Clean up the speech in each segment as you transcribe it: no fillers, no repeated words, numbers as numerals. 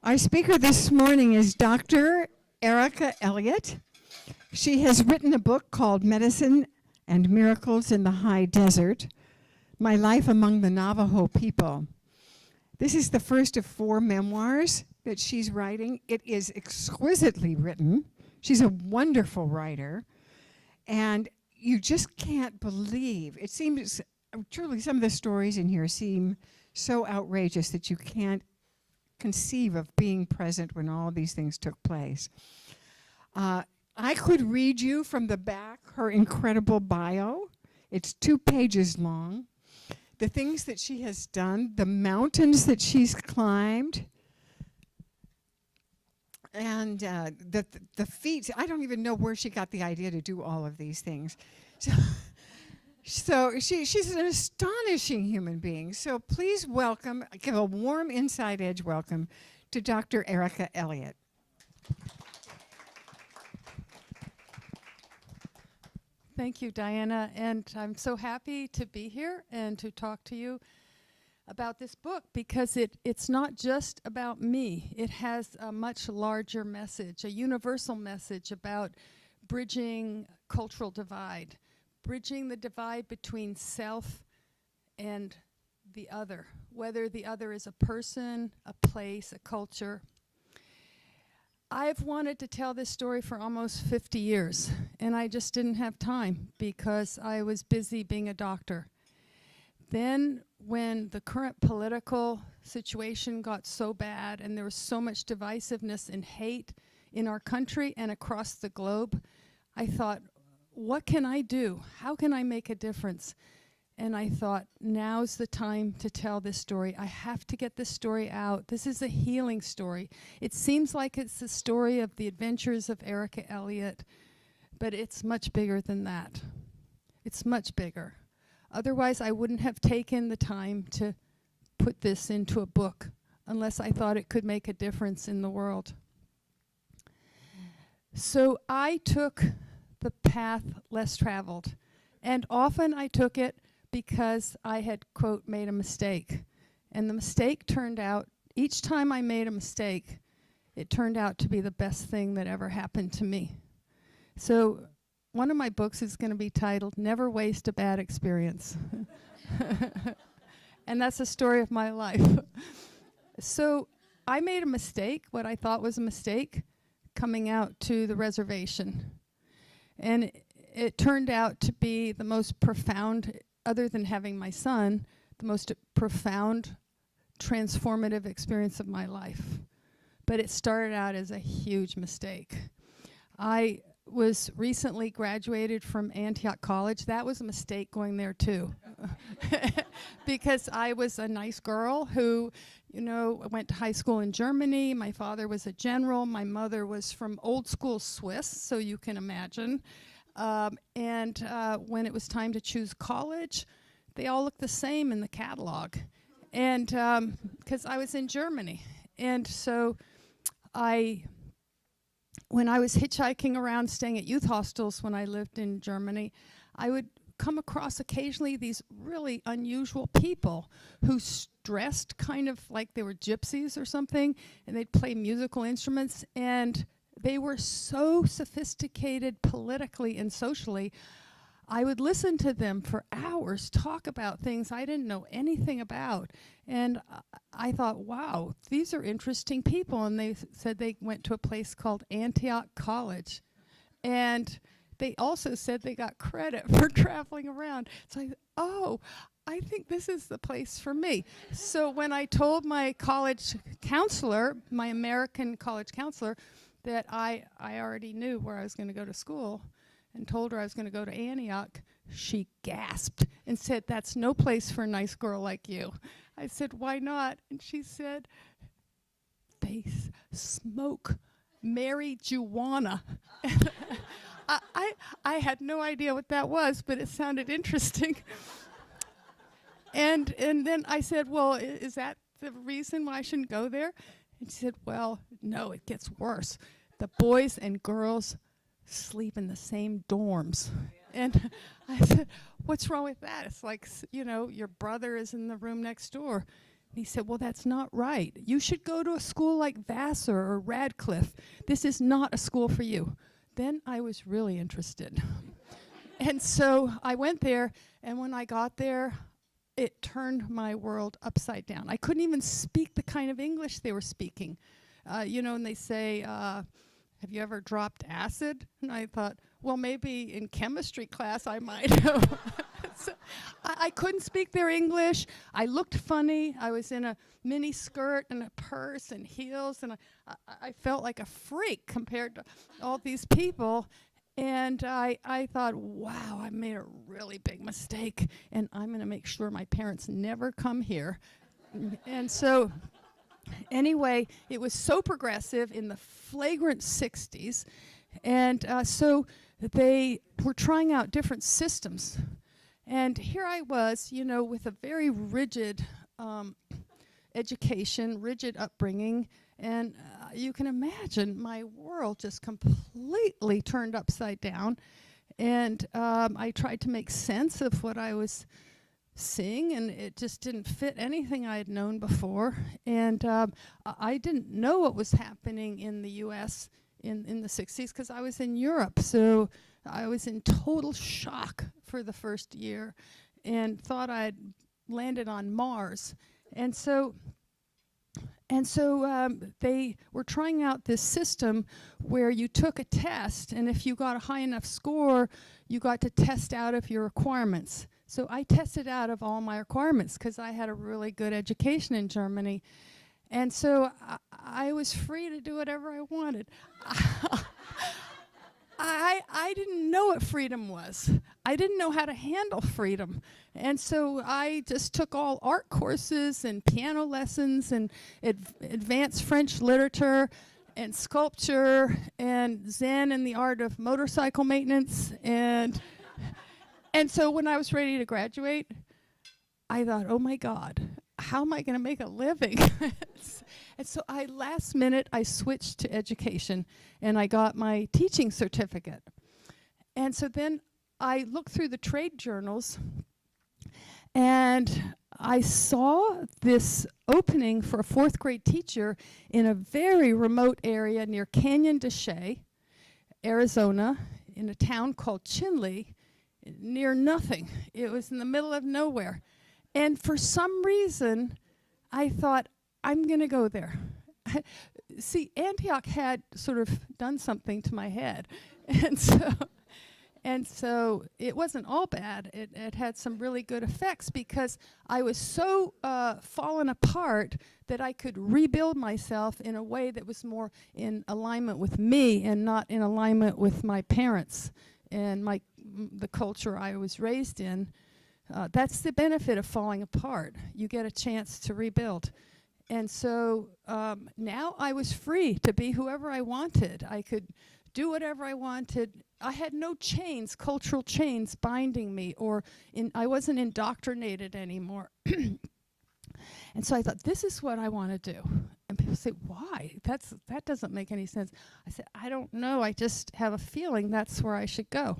Our speaker this morning is Dr. Erica Elliot. She has written a book called Medicine and Miracles in the High Desert, My Life Among the Navajo People. This is the first of 4 memoirs that she's writing. It is exquisitely written. She's a wonderful writer. And you just can't believe, it seems, truly some of the stories in here seem so outrageous that you can't conceive of being present when all these things took place. I could read you from the back her incredible bio. It's 2 pages long. The things that she has done, the mountains that she's climbed, and the feats. I don't even know where she got the idea to do all of these things. So she's an astonishing human being. So please welcome, give a warm inside edge welcome to Dr. Erica Elliot. Thank you, Diana, and I'm so happy to be here and to talk to you about this book because it's not just about me. It has a much larger message, a universal message about bridging cultural divide, bridging the divide between self and the other, whether the other is a person, a place, a culture. I've wanted to tell this story for almost 50 years, and I just didn't have time because I was busy being a doctor. Then when the current political situation got so bad and there was so much divisiveness and hate in our country and across the globe, I thought, what can I do? How can I make a difference? And I thought, now's the time to tell this story. I have to get this story out. This is a healing story. It seems like it's the story of the adventures of Erica Elliot, but it's much bigger than that. It's much bigger. Otherwise, I wouldn't have taken the time to put this into a book unless I thought it could make a difference in the world. So I took the path less traveled, and often I took it because I had, quote, made a mistake. And the mistake turned out, each time I made a mistake, it turned out to be the best thing that ever happened to me. So one of my books is going to be titled, Never Waste a Bad Experience. And that's the story of my life. So I made a mistake, what I thought was a mistake, coming out to the reservation. And it turned out to be the most profound, other than having my son, the most profound, transformative experience of my life. But it started out as a huge mistake. I was recently graduated from Antioch College. That was a mistake going there too. Because I was a nice girl who, you know, went to high school in Germany. My father was a general. My mother was from old school Swiss, so you can imagine. When it was time to choose college, they all looked the same in the catalog. And because I was in Germany. And so when I was hitchhiking around, staying at youth hostels when I lived in Germany, I would come across occasionally these really unusual people who dressed kind of like they were gypsies or something, and they'd play musical instruments, and they were so sophisticated politically and socially. I would listen to them for hours talk about things I didn't know anything about. And I thought, wow, these are interesting people. And they said they went to a place called Antioch College. And they also said they got credit for traveling around. So I thought, oh, I think this is the place for me. So when I told my college counselor, my American college counselor, that I already knew where I was going to go to school, and told her I was going to go to Antioch, she gasped and said, that's no place for a nice girl like you. I said, why not? And she said, they smoke marijuana. I had no idea what that was, but it sounded interesting. and then I said, well, is that the reason why I shouldn't go there? And she said, well, no, it gets worse. The boys and girls sleep in the same dorms. And I said, what's wrong with that? It's like, you know, your brother is in the room next door. He said, well, that's not right. You should go to a school like Vassar or Radcliffe. This is not a school for you. Then I was really interested. And so I went there, and when I got there, it turned my world upside down. I couldn't even speak the kind of English they were speaking. And they say, have you ever dropped acid? And I thought, well, maybe in chemistry class I might have. So I couldn't speak their English. I looked funny. I was in a mini skirt and a purse and heels, and I felt like a freak compared to all these people. And I thought, wow, I made a really big mistake, and I'm going to make sure my parents never come here. And so anyway, it was so progressive in the flagrant 60s. And so they were trying out different systems. And here I was, with a very rigid education, rigid upbringing. And you can imagine my world just completely turned upside down. And I tried to make sense of what I was seeing, and it just didn't fit anything I had known before. And I didn't know what was happening in the U.S. in the 60s because I was in Europe. So I was in total shock for the first year and thought I'd landed on Mars. And so they were trying out this system where you took a test, and if you got a high enough score, you got to test out of your requirements. So I tested out of all my requirements because I had a really good education in Germany. And so I was free to do whatever I wanted. I didn't know what freedom was. I didn't know how to handle freedom. And so I just took all art courses and piano lessons and advanced French literature and sculpture and Zen and the art of motorcycle maintenance. And so when I was ready to graduate, I thought, oh my God, how am I going to make a living? And so last minute, I switched to education, and I got my teaching certificate. And so then I looked through the trade journals, and I saw this opening for a fourth grade teacher in a very remote area near Canyon de Chelly, Arizona, in a town called Chinle, near nothing. It was in the middle of nowhere. And for some reason, I thought, I'm going to go there. See, Antioch had sort of done something to my head. And so it wasn't all bad. It had some really good effects because I was so fallen apart that I could rebuild myself in a way that was more in alignment with me and not in alignment with my parents and the culture I was raised in. That's the benefit of falling apart. You get a chance to rebuild. And so now I was free to be whoever I wanted. I could do whatever I wanted. I had no chains, cultural chains binding me, I wasn't indoctrinated anymore. And so I thought, this is what I want to do. And people say, why? That doesn't make any sense. I said, I don't know. I just have a feeling that's where I should go.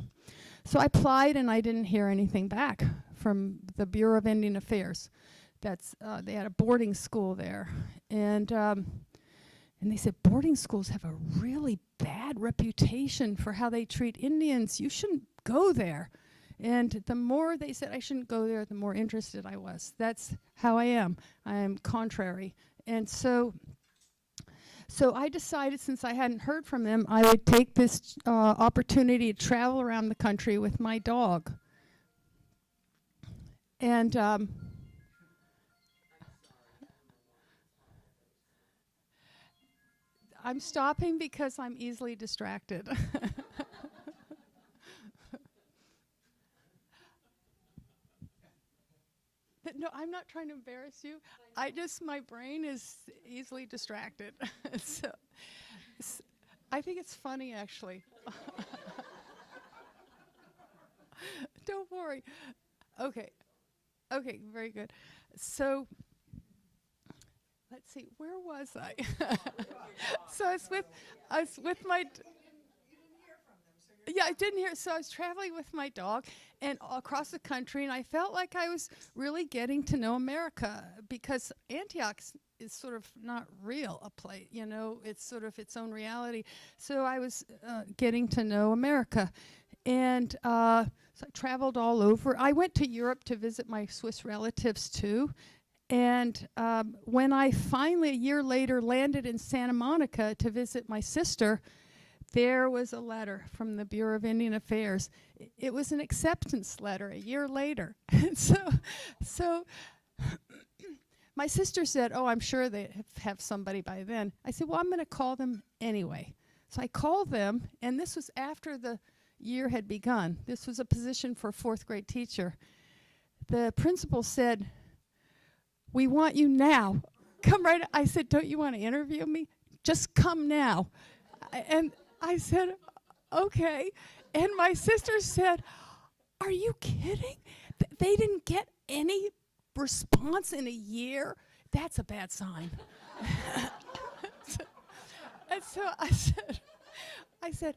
So I applied, and I didn't hear anything back from the Bureau of Indian Affairs. They had a boarding school there. And they said, boarding schools have a really bad reputation for how they treat Indians. You shouldn't go there. And the more they said I shouldn't go there, the more interested I was. That's how I am. I am contrary. And so I decided, since I hadn't heard from them, I would take this opportunity to travel around the country with my dog. And I'm stopping because I'm easily distracted. No, I'm not trying to embarrass you. My brain is easily distracted. So I think it's funny, actually. Don't worry. Okay, very good. So let's see, where was I? So I was with my. You didn't hear from them, so Yeah, I didn't hear. So I was traveling with my dog and across the country, and I felt like I was really getting to know America, because Antioch is sort of not real a place, it's sort of its own reality. So I was getting to know America. And so I traveled all over. I went to Europe to visit my Swiss relatives too. And when I finally, a year later, landed in Santa Monica to visit my sister, there was a letter from the Bureau of Indian Affairs. It was an acceptance letter a year later. And so my sister said, oh, I'm sure they have somebody by then. I said, well, I'm going to call them anyway. So I called them, and this was after the year had begun. This was a position for a fourth grade teacher. The principal said, we want you now. Come right. I said, don't you want to interview me? Just come now. And I said, okay. And my sister said, are you kidding? They didn't get any response in a year? That's a bad sign. And so I said,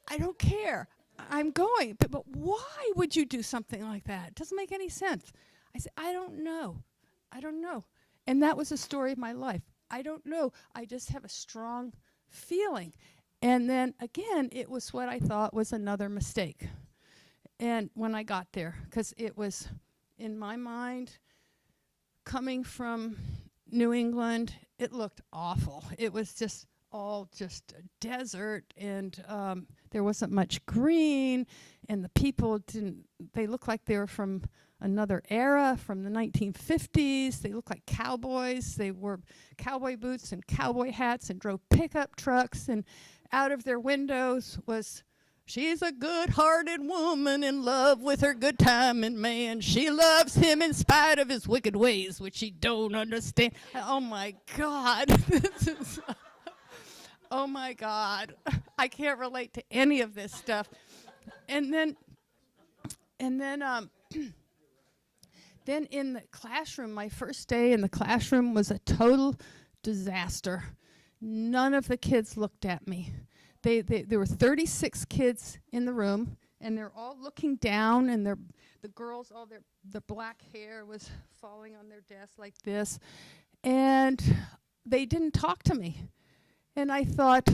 I don't care. I'm going. But why would you do something like that? It doesn't make any sense. I said, I don't know. And that was the story of my life. I don't know. I just have a strong feeling. And then again, it was what I thought was another mistake. And when I got there, because it was, in my mind, coming from New England, it looked awful. It was just all just a desert, and there wasn't much green, and the people they looked like they were from another era, from the 1950s. They looked like cowboys. They wore cowboy boots and cowboy hats and drove pickup trucks, and out of their windows was, she's a good-hearted woman in love with her good-timing man. She loves him in spite of his wicked ways, which she don't understand. Oh, my God. Oh, my God. I can't relate to any of this stuff. And then then in the classroom, my first day in the classroom was a total disaster. None of the kids looked at me. There were 36 kids in the room, and they're all looking down, and the girls, all the black hair was falling on their desk like this, and they didn't talk to me. And I thought,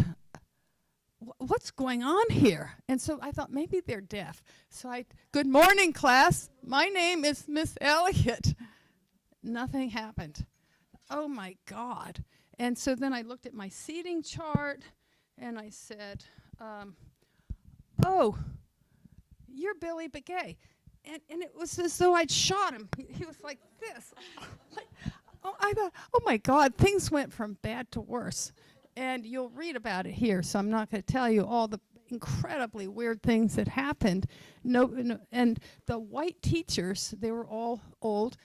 what's going on here? And so I thought, maybe they're deaf. So good morning, class. My name is Miss Elliot. Nothing happened. Oh, my God. And so then I looked at my seating chart, and I said, oh, you're Billy Begay. And it was as though I'd shot him. He was like this. I thought, oh, my God, things went from bad to worse. And you'll read about it here, so I'm not going to tell you all the incredibly weird things that happened. No, and the white teachers, they were all old.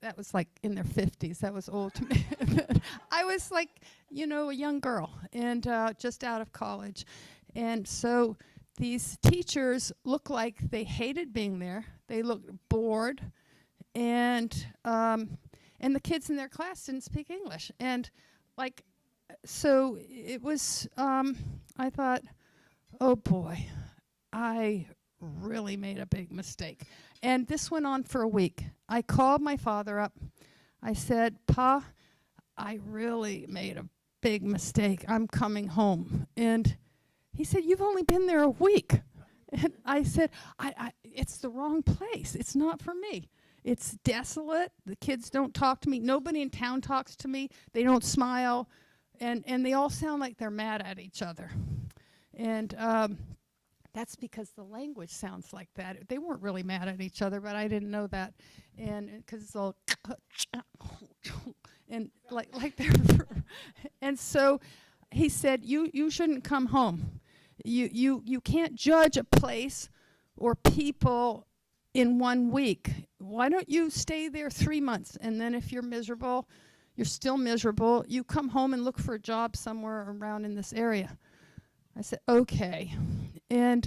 That was like in their 50s. That was old to me. I was like, a young girl, and just out of college. And so these teachers looked like they hated being there. They looked bored, and the kids in their class didn't speak English. And so it was, I thought, oh boy, I really made a big mistake. And this went on for a week. I called my father up. I said, Pa, I really made a big mistake. I'm coming home. And he said, you've only been there a week. And I said, it's the wrong place. It's not for me. It's desolate. The kids don't talk to me. Nobody in town talks to me. They don't smile. And they all sound like they're mad at each other. And that's because the language sounds like that. They weren't really mad at each other, but I didn't know that. And because it's all and like they're and so he said, you shouldn't come home. You can't judge a place or people in 1 week. Why don't you stay there 3 months, and then if you're miserable, you're still miserable, you come home and look for a job somewhere around in this area. I said, okay. And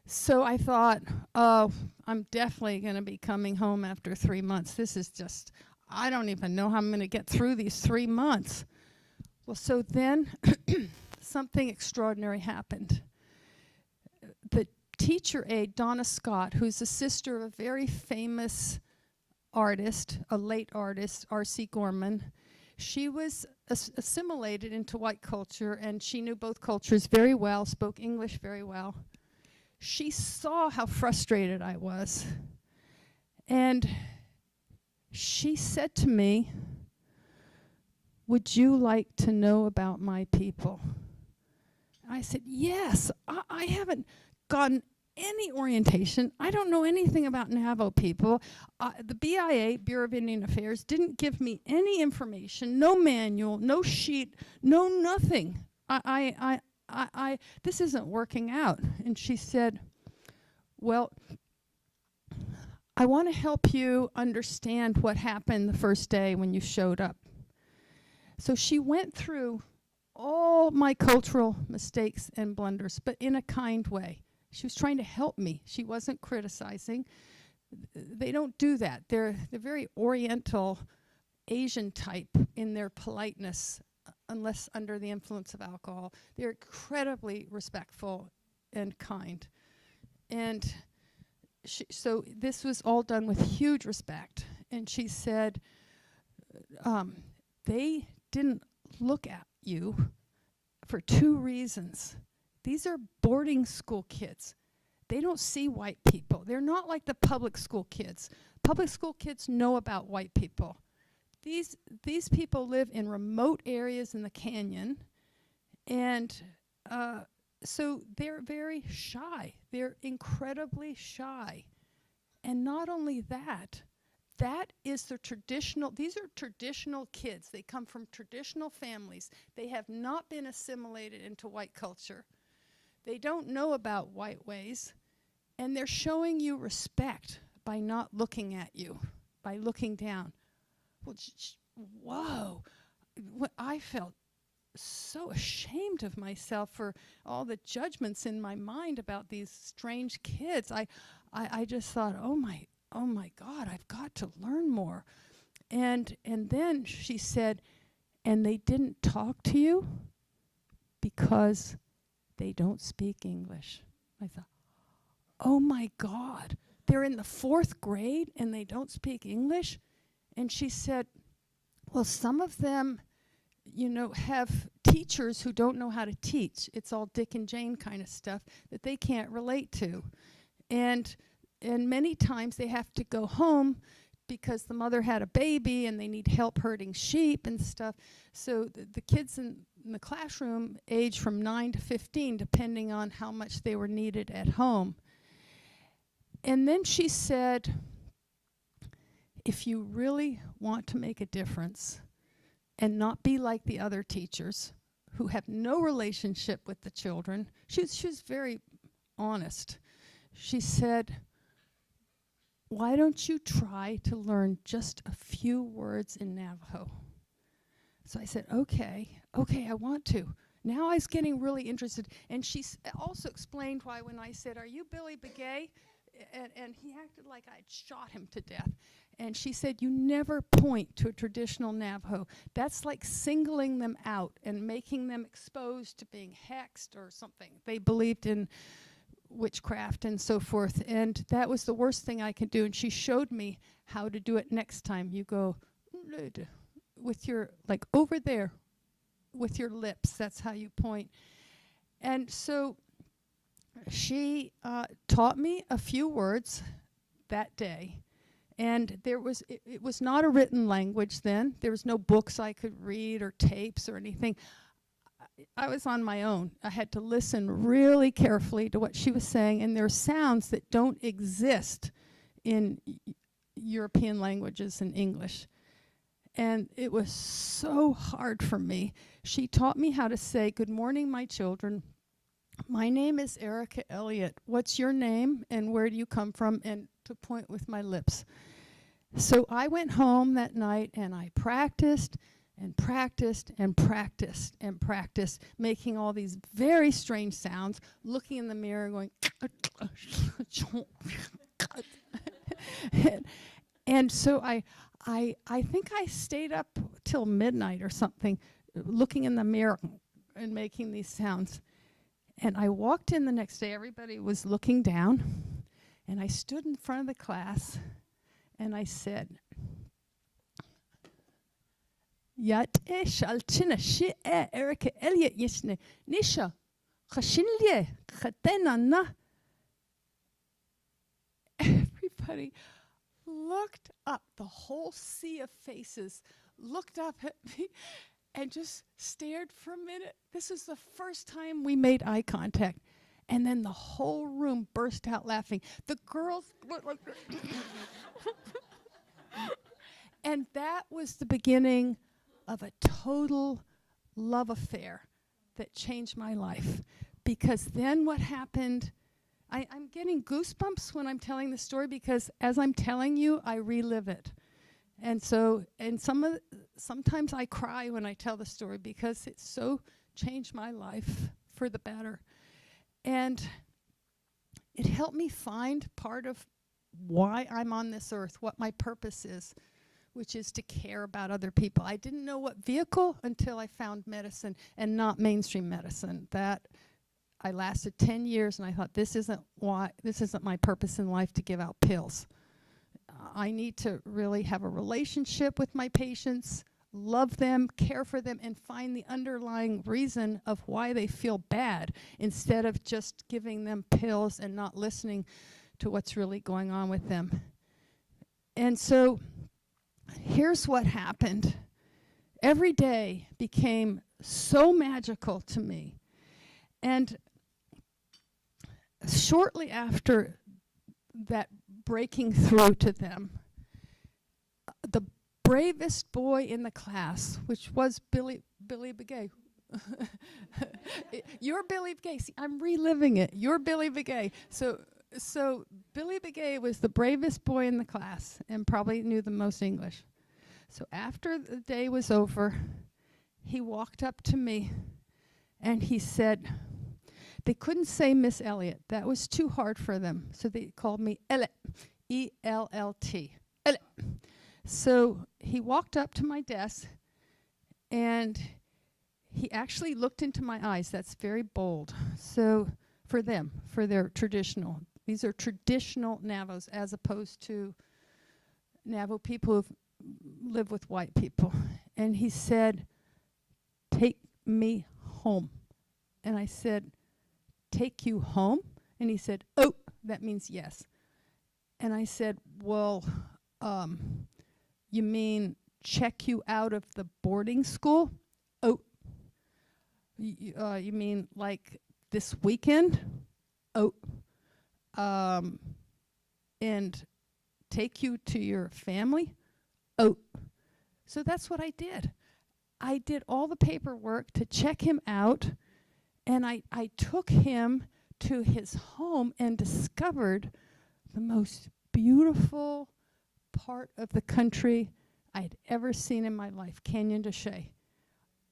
so I thought, oh, I'm definitely going to be coming home after 3 months. This is just, I don't even know how I'm going to get through these 3 months. Well, so then something extraordinary happened. the teacher aide, Donna Scott, who's the sister of a very famous artist, a late artist, R.C. Gorman, she was assimilated into white culture, and she knew both cultures very well, spoke English very well. She saw how frustrated I was, and she said to me, "Would you like to know about my people?" I said, "Yes, I haven't gotten any orientation. I don't know anything about Navajo people. The BIA, Bureau of Indian Affairs, didn't give me any information, no manual, no sheet, no nothing. This isn't working out." And she said, "Well, I want to help you understand what happened the first day when you showed up." So she went through all my cultural mistakes and blunders, but in a kind way. She was trying to help me. She wasn't criticizing. They don't do that. They're very Oriental, Asian type in their politeness, unless under the influence of alcohol. They're incredibly respectful and kind. And so this was all done with huge respect. And she said, they didn't look at you for two reasons. These are boarding school kids. They don't see white people. They're not like the public school kids. Public school kids know about white people. These people live in remote areas in the canyon, and so they're very shy. They're incredibly shy. And not only that, that is the traditional, these are traditional kids. They come from traditional families. They have not been assimilated into white culture. They don't know about white ways, and they're showing you respect by not looking at you, by looking down. Well, whoa, I felt so ashamed of myself for all the judgments in my mind about these strange kids. I just thought, oh my God, I've got to learn more. And then she said, "And they didn't talk to you because they don't speak English." I thought, oh my God, they're in the 4th grade and they don't speak English? And she said, well, some of them, have teachers who don't know how to teach. It's all Dick and Jane kind of stuff that they can't relate to. And many times they have to go home because the mother had a baby and they need help herding sheep and stuff. So the kids in the classroom age from 9 to 15, depending on how much they were needed at home. And then she said, if you really want to make a difference and not be like the other teachers who have no relationship with the children, she was very honest. She said, why don't you try to learn just a few words in Navajo? So I said, okay, I want to. Now I was getting really interested. And she also explained why when I said, "Are you Billy Begay?" And he acted like I'd shot him to death. And she said, you never point to a traditional Navajo. That's like singling them out and making them exposed to being hexed or something. They believed in witchcraft and so forth, and that was the worst thing I could do. And she showed me how to do it next time. You go with your, like over there, with your lips. That's how you point. And so she taught me a few words that day. And it was not a written language then. There was no books I could read or tapes or anything. I was on my own. I had to listen really carefully to what she was saying, and there are sounds that don't exist in European languages and English. And it was so hard for me. She taught me how to say, "Good morning, my children. My name is Erica Elliot. What's your name and where do you come from?" And to point with my lips. So I went home that night and I practiced and practiced and practiced and practiced, making all these very strange sounds, looking in the mirror going, and so I think I stayed up till midnight or something, looking in the mirror and making these sounds. And I walked in the next day, everybody was looking down, and I stood in front of the class, and I said, Yat shalchina shi Erica Elliot yisne nisha khashinlie khatena na. Everybody looked up, the whole sea of faces looked up at me and just stared for a minute. This is the first time we made eye contact. And then the whole room burst out laughing. The girls looked like and that was the beginning of a total love affair that changed my life. Because then what happened, I'm getting goosebumps when I'm telling the story because as I'm telling you, I relive it. And so, sometimes I cry when I tell the story because it so changed my life for the better. And it helped me find part of why I'm on this earth, what my purpose is, which is to care about other people. I didn't know what vehicle until I found medicine and not mainstream medicine. That I lasted 10 years and I thought this isn't my purpose in life to give out pills. I need to really have a relationship with my patients, love them, care for them, and find the underlying reason of why they feel bad instead of just giving them pills and not listening to what's really going on with them. And so here's what happened. Every day became so magical to me. And shortly after that breaking through to them, the bravest boy in the class, which was Billy Begay. You're Billy Begay. See, I'm reliving it. You're Billy Begay. So Billy Begay was the bravest boy in the class and probably knew the most English. So after the day was over, he walked up to me and he said, they couldn't say Miss Elliot. That was too hard for them. So they called me Elliot, E-L-L-T. Elliot. So he walked up to my desk and he actually looked into my eyes. That's very bold. So for them, for their traditional, these are traditional Navos as opposed to Navajo people who live with white people. And he said, take me home. And I said, take you home? And he said, oh, that means yes. And I said, well, you mean check you out of the boarding school? Oh, you mean like this weekend? Oh, and take you to your family? Oh, so that's what I did. I did all the paperwork to check him out, and I took him to his home and discovered the most beautiful part of the country I'd ever seen in my life, Canyon de Chelly.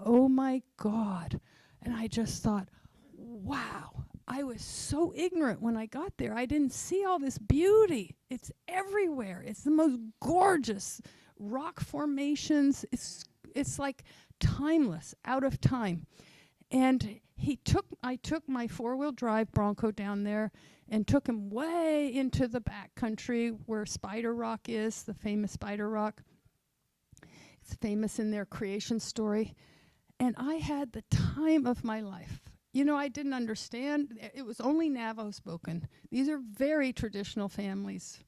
Oh my God. And I just thought, wow, I was so ignorant when I got there. I didn't see all this beauty. It's everywhere. It's the most gorgeous rock formations. It's like timeless, out of time. And I took my four-wheel drive Bronco down there and took him way into the back country where Spider Rock is, the famous Spider Rock. It's famous in their creation story. And I had the time of my life. You know, I didn't understand. It was only Navajo spoken. These are very traditional families.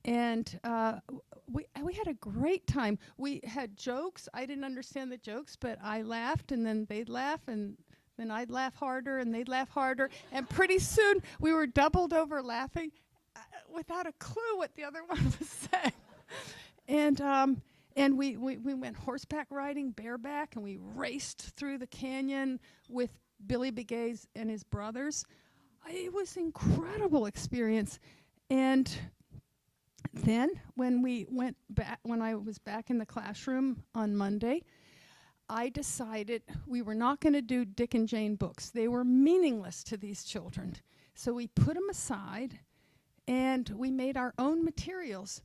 And we had a great time. We had jokes. I didn't understand the jokes, but I laughed, and then they'd laugh, and then I'd laugh harder, and they'd laugh harder. And pretty soon, we were doubled over laughing without a clue what the other one was saying. And we went horseback riding, bareback, and we raced through the canyon with Billy Begay and his brothers. It was an incredible experience. And then when I was back in the classroom on Monday, I decided we were not going to do Dick and Jane books. They were meaningless to these children. So we put them aside and we made our own materials.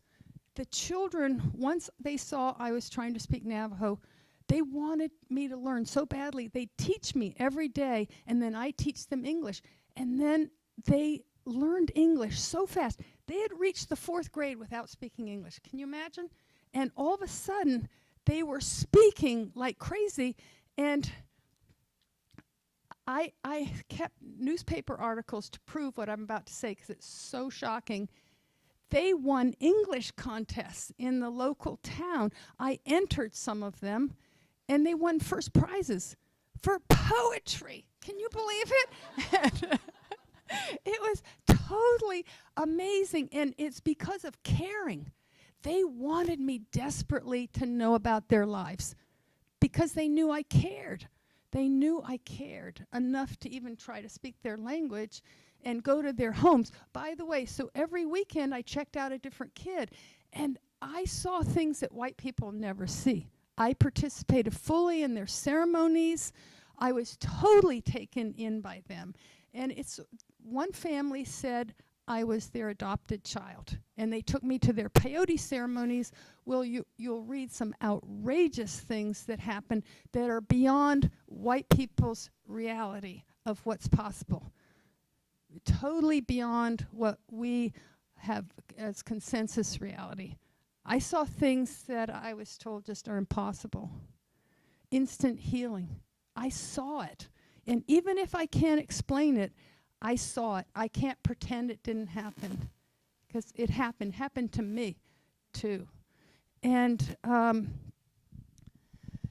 The children, once they saw I was trying to speak Navajo, They wanted me to learn so badly. They teach me every day, and then I teach them English. And then they learned English so fast. They had reached the 4th grade without speaking English. Can you imagine? And all of a sudden, they were speaking like crazy. And I kept newspaper articles to prove what I'm about to say because it's so shocking. They won English contests in the local town. I entered some of them, and they won first prizes for poetry. Can you believe it? It was totally amazing, and it's because of caring. They wanted me desperately to know about their lives because they knew I cared. They knew I cared enough to even try to speak their language and go to their homes. By the way, so every weekend I checked out a different kid, and I saw things that white people never see. I participated fully in their ceremonies. I was totally taken in by them. And it's one family said I was their adopted child, and they took me to their peyote ceremonies. Well, you'll read some outrageous things that happen that are beyond white people's reality of what's possible. Totally beyond what we have as consensus reality. I saw things that I was told just are impossible. Instant healing. I saw it. And even if I can't explain it, I saw it. I can't pretend it didn't happen, because it happened to me too. And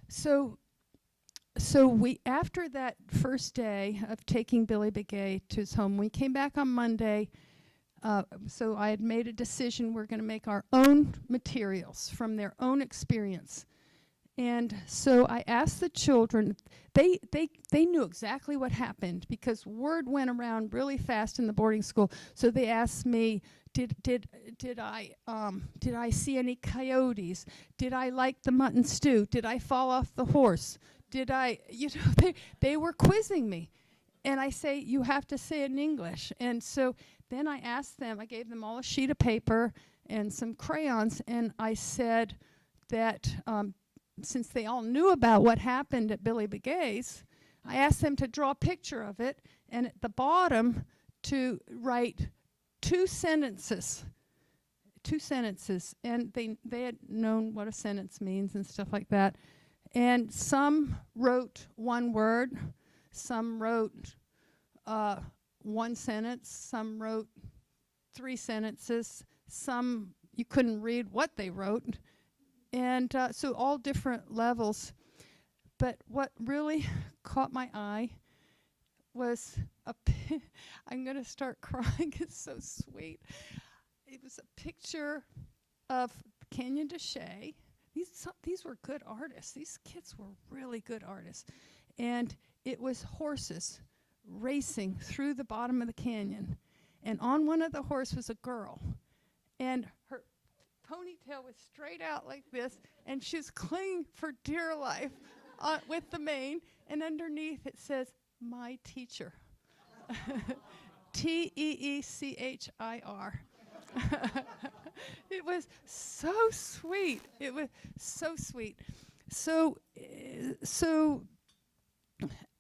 so we, after that first day of taking Billy Begay to his home, we came back on Monday. So I had made a decision, we're going to make our own materials from their own experience. And so I asked the children, they knew exactly what happened because word went around really fast in the boarding school. So they asked me, did I see any coyotes? Did I like the mutton stew? Did I fall off the horse? Did I, they were quizzing me. And I say, you have to say it in English. And so then I asked them, I gave them all a sheet of paper and some crayons, and I said that since they all knew about what happened at Billy Begay's, I asked them to draw a picture of it, and at the bottom to write two sentences. And they had known what a sentence means and stuff like that. And some wrote one word, some wrote one sentence, some wrote 3 sentences, some you couldn't read what they wrote. And so all different levels. But what really caught my eye was I'm going to start crying. It's so sweet. It was a picture of Canyon de Chelly. These were good artists. These kids were really good artists. And it was horses racing through the bottom of the canyon. And on one of the horses was a girl. And her ponytail was straight out like this, and she was clinging for dear life with the mane, and underneath it says, "My teacher." Teechir. It was so sweet. It was so sweet. So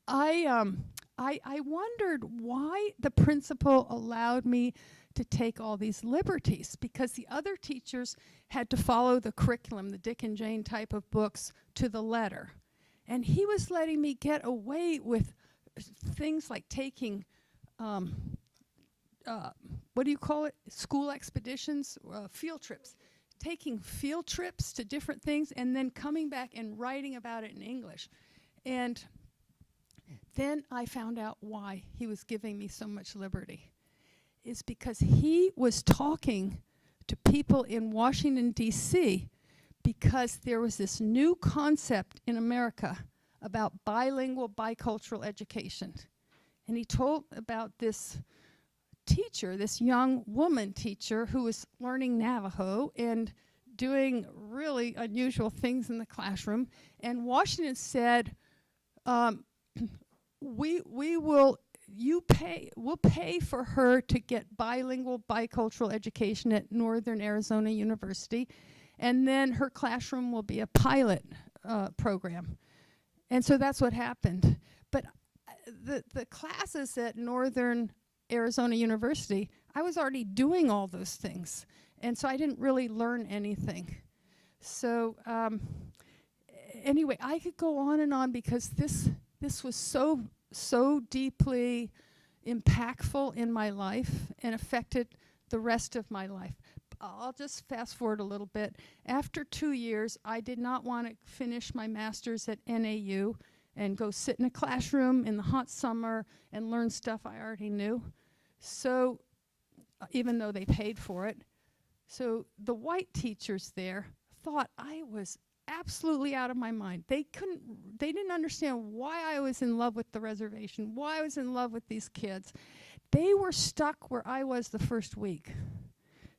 I wondered why the principal allowed me to take all these liberties, because the other teachers had to follow the curriculum, the Dick and Jane type of books, to the letter. And he was letting me get away with things like taking, what do you call it? School expeditions, field trips. Taking field trips to different things and then coming back and writing about it in English. And then I found out why he was giving me so much liberty. Is because he was talking to people in Washington, D.C., because there was this new concept in America about bilingual, bicultural education. And he told about this teacher, this young woman teacher who was learning Navajo and doing really unusual things in the classroom. And Washington said, we'll pay for her to get bilingual, bicultural education at Northern Arizona University, and then her classroom will be a pilot program. And so that's what happened. But the classes at Northern Arizona University, I was already doing all those things. And so I didn't really learn anything. So anyway, I could go on and on because this was so deeply impactful in my life and affected the rest of my life. I'll just fast forward a little bit. After 2 years, I did not want to finish my master's at NAU and go sit in a classroom in the hot summer and learn stuff I already knew. So, even though they paid for it. So the white teachers there thought I was absolutely out of my mind. They didn't understand why I was in love with the reservation, why I was in love with these kids. They were stuck where I was the first week.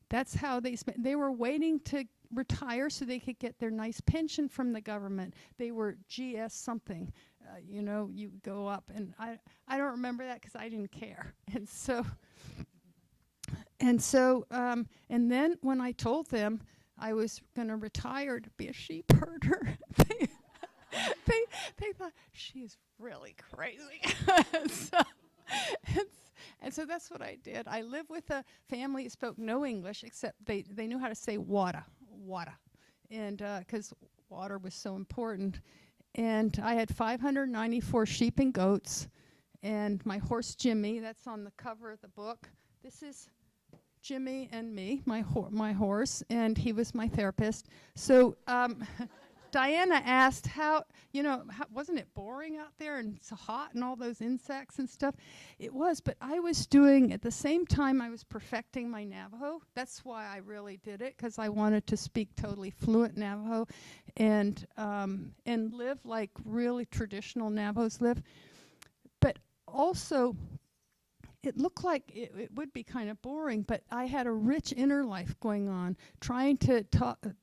That's how they were waiting to retire so they could get their nice pension from the government. They were GS something, you go up, and I don't remember that because I didn't care. And then when I told them I was going to retire to be a sheep herder, they thought she's really crazy. And so that's what I did. I lived with a family that spoke no English, except they knew how to say water, and because water was so important. And I had 594 sheep and goats, and my horse Jimmy, that's on the cover of the book. This is Jimmy and me, my horse, and he was my therapist. So Diana asked wasn't it boring out there and so hot and all those insects and stuff? It was, but I was doing, at the same time I was perfecting my Navajo. That's why I really did it, because I wanted to speak totally fluent Navajo and live like really traditional Navajos live. But also, it looked like it would be kind of boring, but I had a rich inner life going on, trying to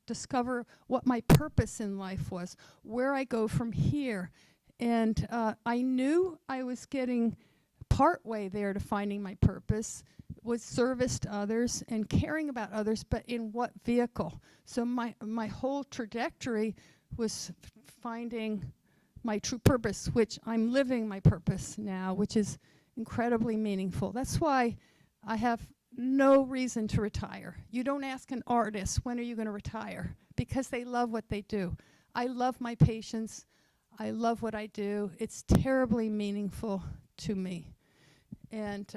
discover what my purpose in life was, where I go from here. And I knew I was getting part way there to finding my purpose, was service to others and caring about others, but in what vehicle? So my whole trajectory was finding my true purpose, which I'm living my purpose now, which is incredibly meaningful. That's why I have no reason to retire. You don't ask an artist, when are you going to retire? Because they love what they do. I love my patients. I love what I do. It's terribly meaningful to me. And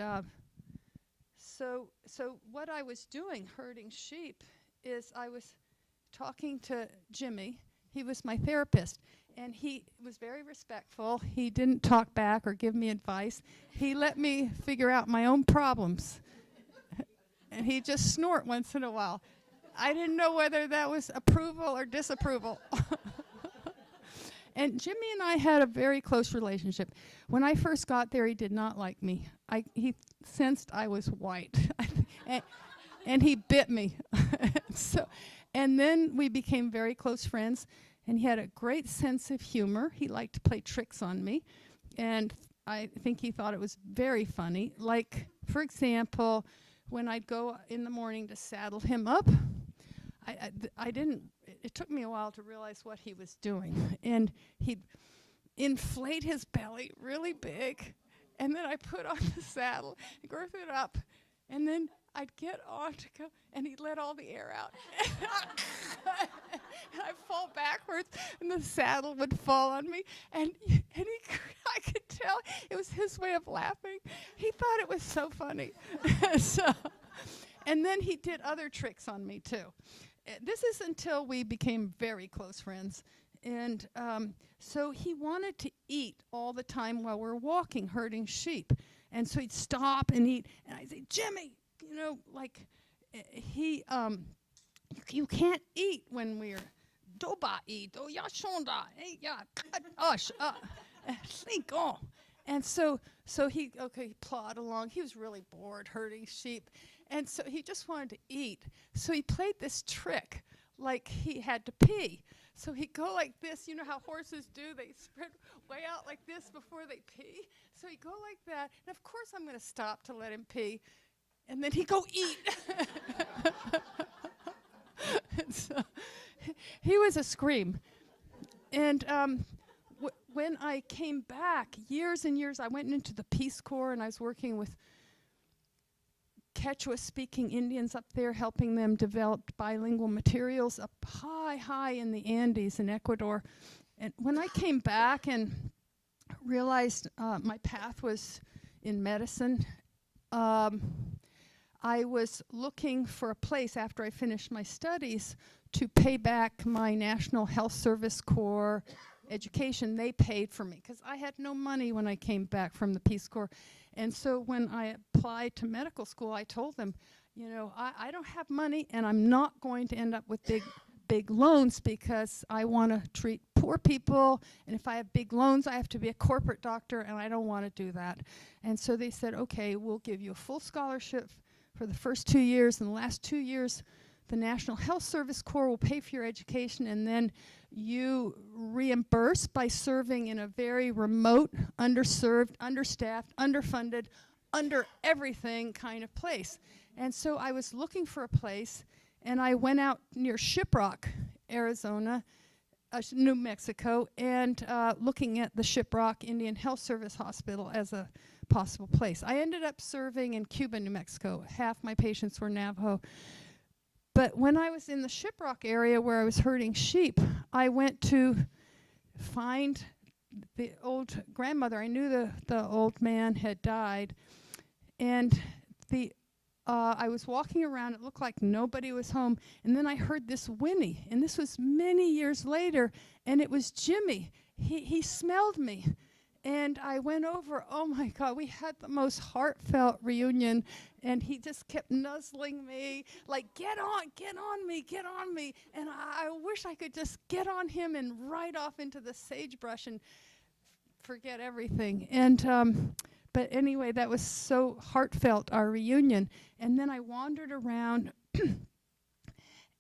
so what I was doing, herding sheep, is I was talking to Jimmy. He was my therapist. And he was very respectful. He didn't talk back or give me advice. He let me figure out my own problems. And he'd just snort once in a while. I didn't know whether that was approval or disapproval. And Jimmy and I had a very close relationship. When I first got there, he did not like me. He sensed I was white. and he bit me. And then we became very close friends. And he had a great sense of humor. He liked to play tricks on me. And I think he thought it was very funny. Like, for example, when I'd go in the morning to saddle him up, it took me a while to realize what he was doing. And he'd inflate his belly really big. And then I put on the saddle, girth it up, and then I'd get on to go, and he'd let all the air out. And I'd fall backwards, and the saddle would fall on me. And I could tell it was his way of laughing. He thought it was so funny. And then he did other tricks on me, too. This is until we became very close friends. And so he wanted to eat all the time while we're walking, herding sheep. And so he'd stop and eat. And I'd say, Jimmy, you can't eat when we're doba eat, oh ya shonda, hey ya, think on. And so he plod along. He was really bored herding sheep, and so he just wanted to eat. So he played this trick, like he had to pee. So he'd go like this. You know how horses do? They spread way out like this before they pee. So he'd go like that, and of course I'm going to stop to let him pee. And then he'd go eat. So he was a scream. And when I came back, years and years, I went into the Peace Corps, and I was working with Quechua-speaking Indians up there, helping them develop bilingual materials up high in the Andes in Ecuador. And when I came back and realized my path was in medicine, I was looking for a place after I finished my studies to pay back my National Health Service Corps education. They paid for me because I had no money when I came back from the Peace Corps. And so when I applied to medical school, I told them, you know, I don't have money, and I'm not going to end up with big loans because I want to treat poor people, and if I have big loans, I have to be a corporate doctor, and I don't want to do that. And so they said, okay, we'll give you a full scholarship for the first 2 years, and the last 2 years, the National Health Service Corps will pay for your education, and then you reimburse by serving in a very remote, underserved, understaffed, underfunded, under everything kind of place. And so I was looking for a place, and I went out near Shiprock, Arizona, New Mexico, and looking at the Shiprock Indian Health Service Hospital as a possible place. I ended up serving in Cuba, New Mexico. Half my patients were Navajo. But when I was in the Shiprock area where I was herding sheep, I went to find the old grandmother. I knew the old man had died, and I was walking around. It looked like nobody was home, and then I heard this whinny, and this was many years later, and it was Jimmy. He smelled me, and I went over. Oh my God, we had the most heartfelt reunion, and he just kept nuzzling me, like, get on me, and I wish I could just get on him and ride off into the sagebrush and forget everything. And but anyway, that was so heartfelt, our reunion. And then I wandered around,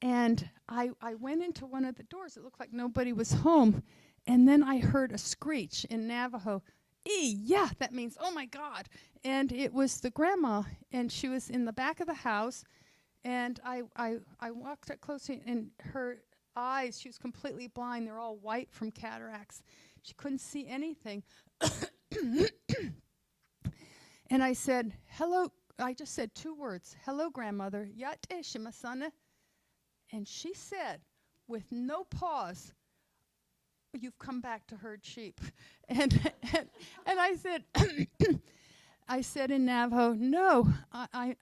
and I went into one of the doors. It looked like nobody was home. And then I heard a screech in Navajo. Yeah, that means, oh my God. And it was the grandma, and she was in the back of the house. And I walked up closely, and her eyes, she was completely blind. They're all white from cataracts. She couldn't see anything. And I said, hello. I just said 2 words. Hello, grandmother. Yate shimasana. And she said, with no pause, you've come back to herd sheep. And I said, I said in Navajo, no, I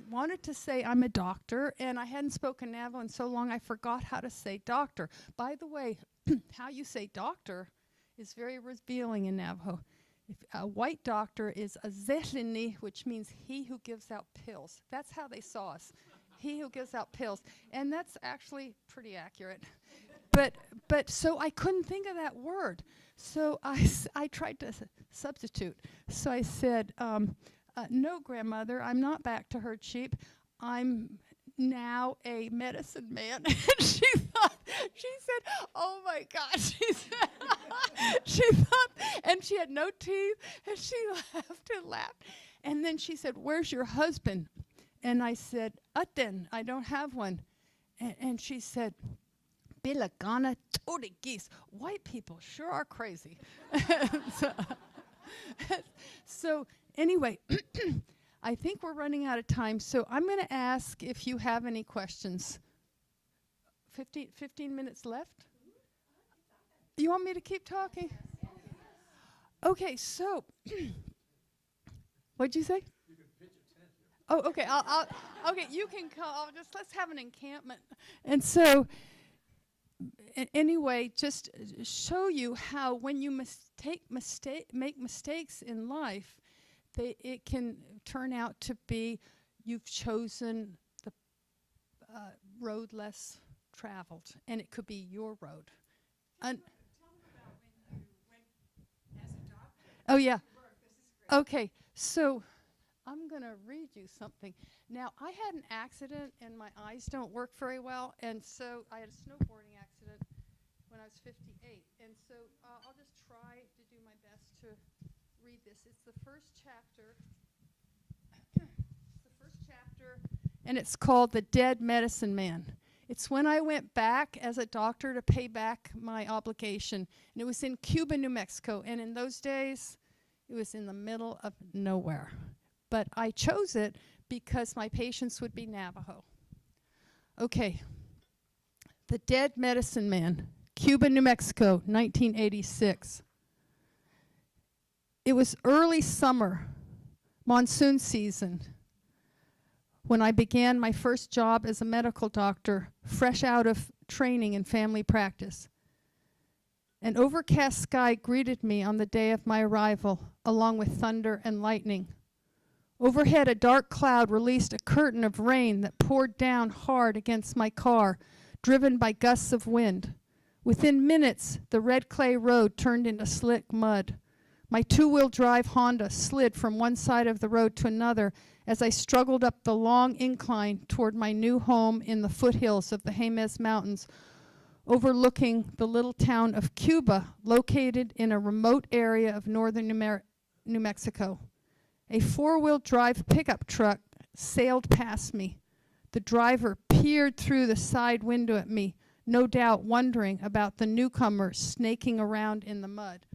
wanted to say I'm a doctor, and I hadn't spoken Navajo in so long I forgot how to say doctor. By the way, how you say doctor is very revealing in Navajo. If a white doctor is a zehlini, which means he who gives out pills. That's how they saw us. He who gives out pills. And that's actually pretty accurate. But so I couldn't think of that word. So I tried to substitute. So I said, no, grandmother, I'm not back to herd sheep. I'm now a medicine man. And she said, oh my God, she thought, and she had no teeth, and she laughed. And then she said, where's your husband? And I said, Aten, I don't have one. And she said, Bilagana toti geese. White people sure are crazy. So anyway, I think we're running out of time, so I'm going to ask if you have any questions. 15 minutes left? You want me to keep talking? Okay, so what'd you say? You can pitch a tent here. Oh, okay. I'll okay, you can call. Let's have an encampment. And so anyway, just show you how when you make mistakes in life, it can turn out to be you've chosen the road less traveled, and it could be your road. Tell me about when you went as a doctor. Oh yeah. Okay, so I'm going to read you something. Now, I had an accident, and my eyes don't work very well, and so I had a snowboarding accident when I was 58. And so I'll just try to do my best to read this. It's the first chapter. And it's called The Dead Medicine Man. It's when I went back as a doctor to pay back my obligation. And it was in Cuba, New Mexico. And in those days, it was in the middle of nowhere. But I chose it because my patients would be Navajo. Okay. The Dead Medicine Man, Cuba, New Mexico, 1986. It was early summer, monsoon season, when I began my first job as a medical doctor, fresh out of training in family practice. An overcast sky greeted me on the day of my arrival, along with thunder and lightning. Overhead, a dark cloud released a curtain of rain that poured down hard against my car, driven by gusts of wind. Within minutes, the red clay road turned into slick mud. My two-wheel drive Honda slid from one side of the road to another as I struggled up the long incline toward my new home in the foothills of the Jemez Mountains, overlooking the little town of Cuba, located in a remote area of northern New Mexico. A four-wheel drive pickup truck sailed past me. The driver peered through the side window at me, no doubt wondering about the newcomer snaking around in the mud.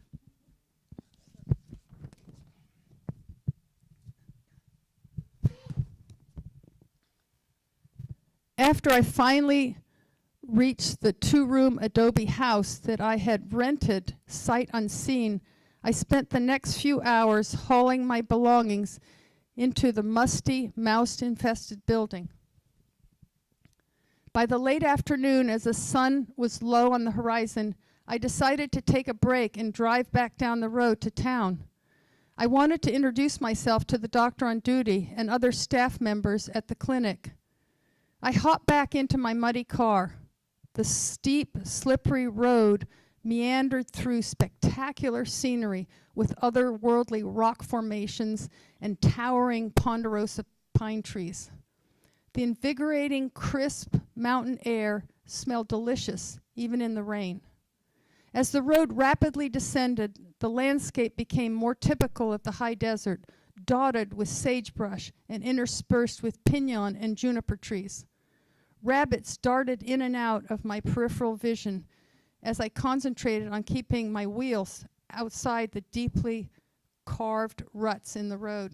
After I finally reached the two-room adobe house that I had rented sight unseen, I spent the next few hours hauling my belongings into the musty, mouse-infested building. By the late afternoon, as the sun was low on the horizon, I decided to take a break and drive back down the road to town. I wanted to introduce myself to the doctor on duty and other staff members at the clinic. I hopped back into my muddy car. The steep, slippery road meandered through spectacular scenery with otherworldly rock formations and towering ponderosa pine trees. The invigorating, crisp mountain air smelled delicious, even in the rain. As the road rapidly descended, the landscape became more typical of the high desert, dotted with sagebrush and interspersed with pinon and juniper trees. Rabbits darted in and out of my peripheral vision as I concentrated on keeping my wheels outside the deeply carved ruts in the road.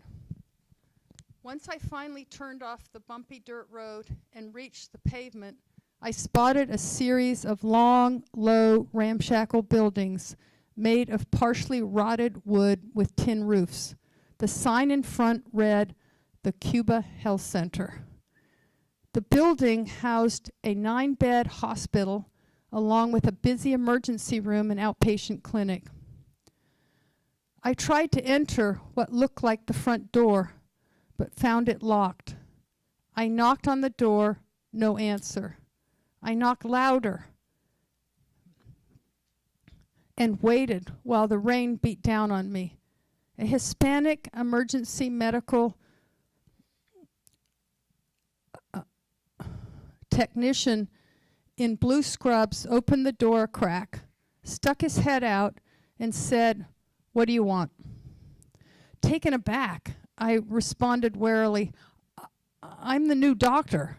Once I finally turned off the bumpy dirt road and reached the pavement, I spotted a series of long, low, ramshackle buildings made of partially rotted wood with tin roofs. The sign in front read, "The Cuba Health Center." The building housed a 9-bed hospital along with a busy emergency room and outpatient clinic. I tried to enter what looked like the front door, but found it locked. I knocked on the door, no answer. I knocked louder and waited while the rain beat down on me. A Hispanic emergency medical technician in blue scrubs opened the door a crack, stuck his head out, and said, "What do you want?" Taken aback, I responded warily, "I'm the new doctor."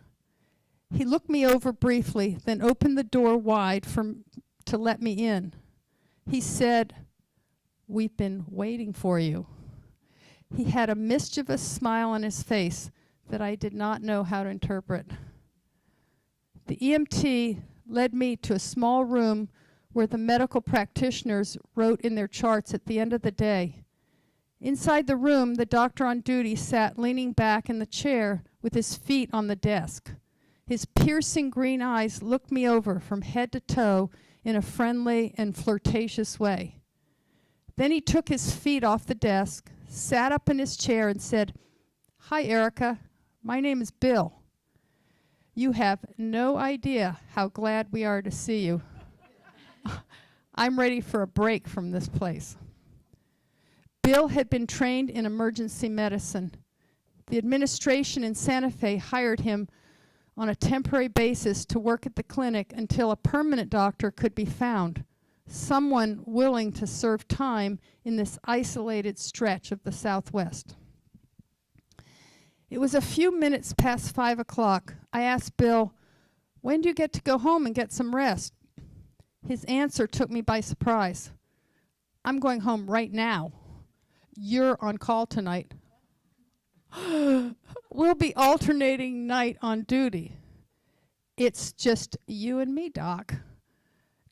He looked me over briefly, then opened the door wide to let me in. He said, "We've been waiting for you." He had a mischievous smile on his face that I did not know how to interpret. The EMT led me to a small room where the medical practitioners wrote in their charts at the end of the day. Inside the room, the doctor on duty sat leaning back in the chair with his feet on the desk. His piercing green eyes looked me over from head to toe in a friendly and flirtatious way. Then he took his feet off the desk, sat up in his chair, and said, "Hi, Erica. My name is Bill. You have no idea how glad we are to see you. I'm ready for a break from this place." Bill had been trained in emergency medicine. The administration in Santa Fe hired him on a temporary basis to work at the clinic until a permanent doctor could be found, someone willing to serve time in this isolated stretch of the Southwest. It was a few minutes past 5 o'clock. I asked Bill, "When do you get to go home and get some rest?" His answer took me by surprise. "I'm going home right now. You're on call tonight." "We'll be alternating night on duty." "It's just you and me, Doc.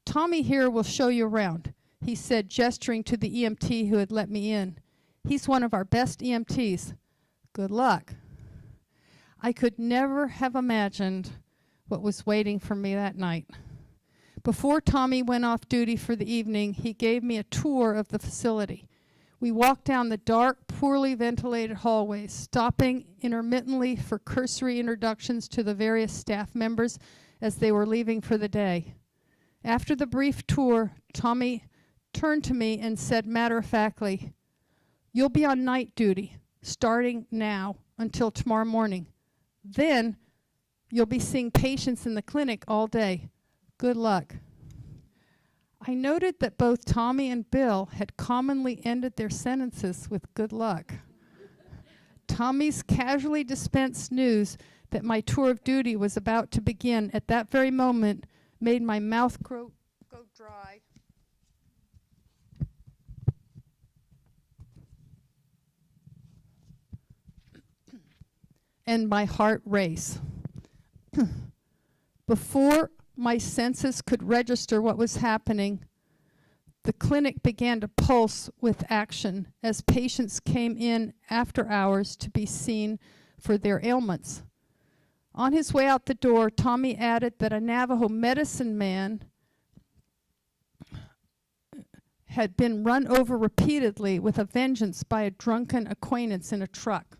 Tommy here will show you around," he said, gesturing to the EMT who had let me in. "He's one of our best EMTs. Good luck." I could never have imagined what was waiting for me that night. Before Tommy went off duty for the evening, he gave me a tour of the facility. We walked down the dark, poorly ventilated hallways, stopping intermittently for cursory introductions to the various staff members as they were leaving for the day. After the brief tour, Tommy turned to me and said matter-of-factly, "You'll be on night duty, starting now until tomorrow morning. Then you'll be seeing patients in the clinic all day. Good luck." I noted that both Tommy and Bill had commonly ended their sentences with "good luck." Tommy's casually dispensed news that my tour of duty was about to begin at that very moment made my mouth go dry and my heart race. Before my senses could register what was happening, the clinic began to pulse with action as patients came in after hours to be seen for their ailments. On his way out the door, Tommy added that a Navajo medicine man had been run over repeatedly with a vengeance by a drunken acquaintance in a truck.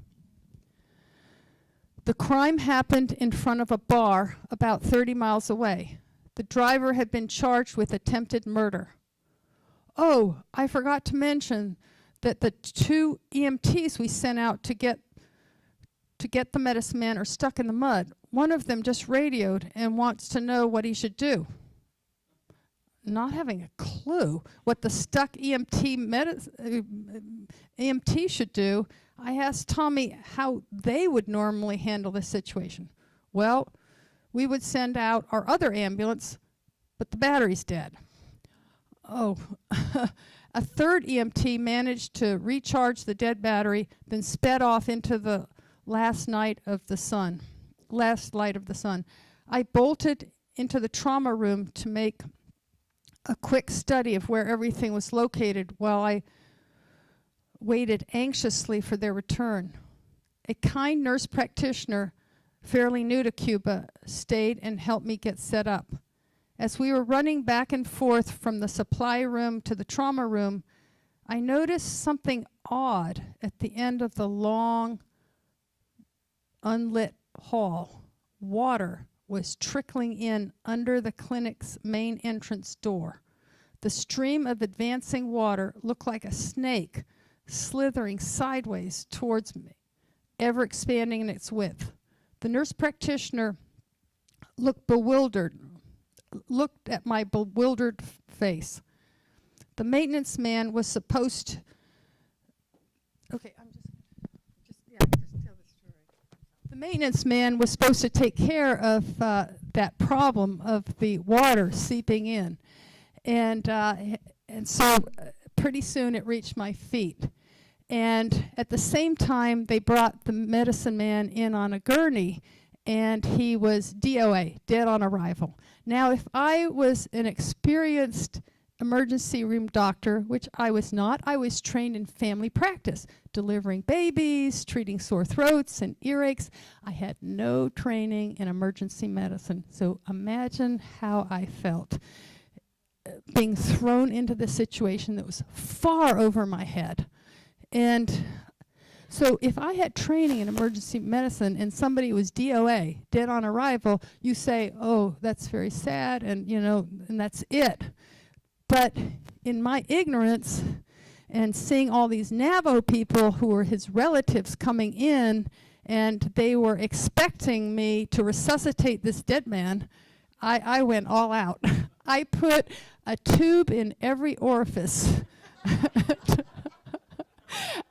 The crime happened in front of a bar about 30 miles away. The driver had been charged with attempted murder. Oh, I forgot to mention that the 2 EMTs we sent out to get the medicine man are stuck in the mud. One of them just radioed and wants to know what he should do. Not having a clue what the stuck EMT should do, I asked Tommy how they would normally handle this situation. "Well, we would send out our other ambulance, but the battery's dead." Oh, a third EMT managed to recharge the dead battery, then sped off into the last light of the sun. I bolted into the trauma room to make a quick study of where everything was located while I waited anxiously for their return. A kind nurse practitioner, fairly new to Cuba, stayed and helped me get set up. As we were running back and forth from the supply room to the trauma room, I noticed something odd at the end of the long, unlit hall. Water was trickling in under the clinic's main entrance door. The stream of advancing water looked like a snake slithering sideways towards me, ever expanding in its width. The nurse practitioner looked at my bewildered face. The maintenance man was supposed to... Okay, just tell the story. The maintenance man was supposed to take care of that problem of the water seeping in. And so pretty soon it reached my feet. And at the same time, they brought the medicine man in on a gurney, and he was DOA, dead on arrival. Now, if I was an experienced emergency room doctor, which I was not, I was trained in family practice, delivering babies, treating sore throats and earaches. I had no training in emergency medicine. So imagine how I felt being thrown into this situation that was far over my head. And so if I had training in emergency medicine and somebody was DOA, dead on arrival, you say, oh, that's very sad, and and that's it. But in my ignorance and seeing all these Navajo people who were his relatives coming in, and they were expecting me to resuscitate this dead man, I went all out. I put a tube in every orifice.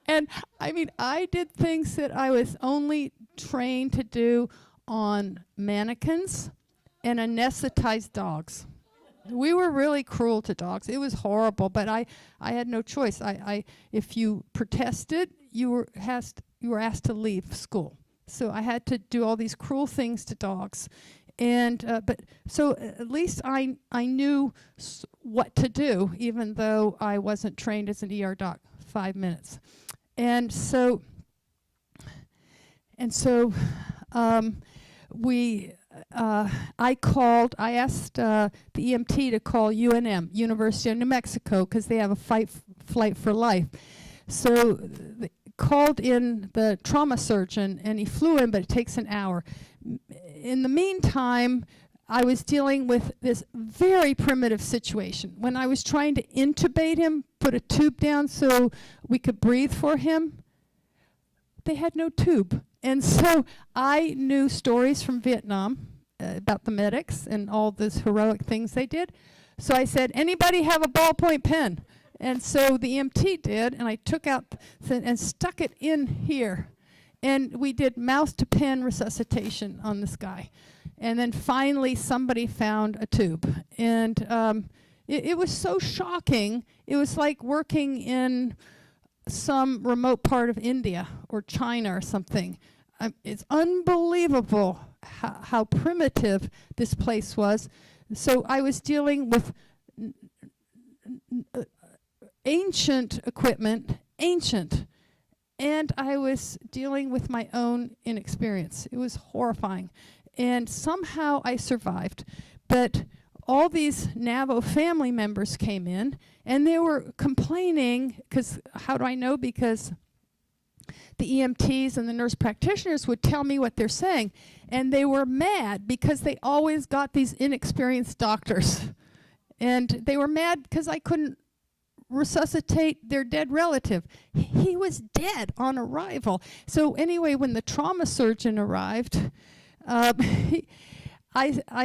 And I did things that I was only trained to do on mannequins, and anesthetized dogs. We were really cruel to dogs. It was horrible, but I had no choice. If you protested, you were asked to leave school. So I had to do all these cruel things to dogs, and so at least I knew what to do, even though I wasn't trained as an ER doc 5 minutes, and so I asked the EMT to call UNM, University of New Mexico, because they have a flight for life. So called in the trauma surgeon, and he flew in, but it takes an hour. In the meantime, I was dealing with this very primitive situation. When I was trying to intubate him, put a tube down so we could breathe for him, they had no tube. And so I knew stories from Vietnam about the medics and all those heroic things they did. So I said, anybody have a ballpoint pen? And so the EMT did, and I took out and stuck it in here. And we did mouth-to-pen resuscitation on this guy. And then finally somebody found a tube. And it was so shocking. It was like working in some remote part of India or China or something. It's unbelievable how primitive this place was. So I was dealing with ancient equipment, and I was dealing with my own inexperience. It was horrifying. And somehow I survived. But all these Navajo family members came in, and they were complaining, because how do I know? Because the EMTs and the nurse practitioners would tell me what they're saying. And they were mad because they always got these inexperienced doctors. And they were mad because I couldn't resuscitate their dead relative. He was dead on arrival. So anyway, when the trauma surgeon arrived, I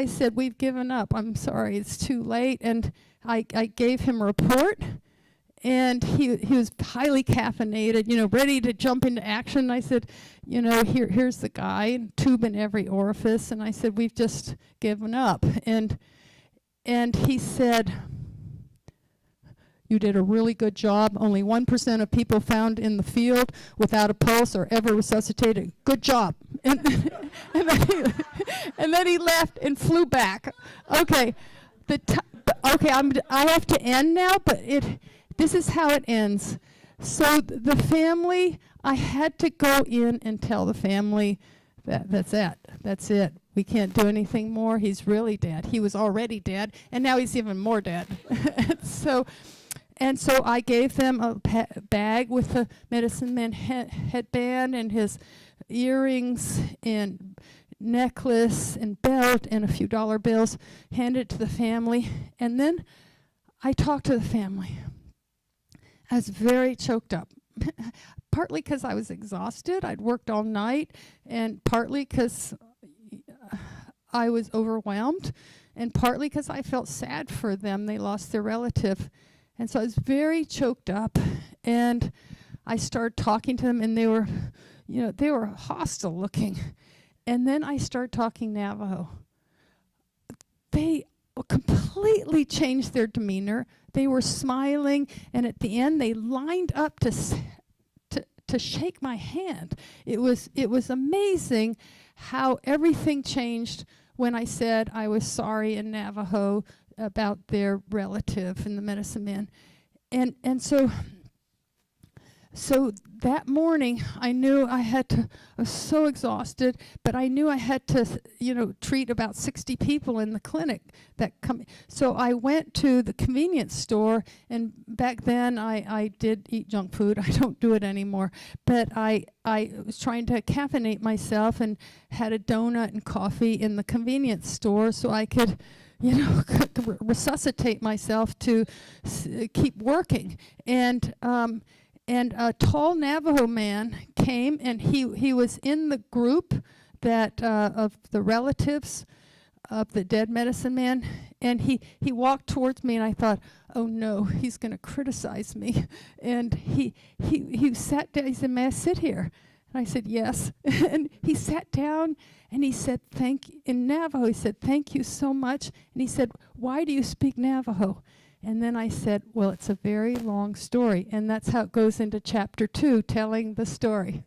said, we've given up. I'm sorry, it's too late. And I gave him a report. And he was highly caffeinated, ready to jump into action. I said, here's the guy, tube in every orifice. And I said, we've just given up. And he said, you did a really good job. Only 1% of people found in the field without a pulse are ever resuscitated. Good job. And then he left and flew back. Okay, I have to end now, but this is how it ends. So the family, I had to go in and tell the family that's it. We can't do anything more. He's really dead. He was already dead, and now he's even more dead. So I gave them a bag with a medicine man headband and his earrings and necklace and belt and a few dollar bills, handed it to the family, and then I talked to the family. I was very choked up, partly because I was exhausted. I'd worked all night, and partly because I was overwhelmed, and partly because I felt sad for them. They lost their relative. And so I was very choked up, and I started talking to them, and they were hostile looking. And then I started talking Navajo. They completely changed their demeanor. They were smiling, and at the end they lined up to shake my hand. It was amazing how everything changed when I said I was sorry in Navajo about their relative and the medicine man. And so that morning I knew I was so exhausted, but I knew I had to, treat about 60 people in the clinic that come. So I went to the convenience store, and back then I did eat junk food. I don't do it anymore, but I was trying to caffeinate myself and had a donut and coffee in the convenience store so I could resuscitate myself to keep working. And a tall Navajo man came, and he was in the group that of the relatives of the dead medicine man, and he walked towards me, and I thought, oh no, he's going to criticize me. And he sat down. He said, may I sit here? And I said, yes. And he sat down and he said, in Navajo, he said, thank you so much. And he said, why do you speak Navajo? And then I said, well, it's a very long story. And that's how it goes into chapter 2, telling the story.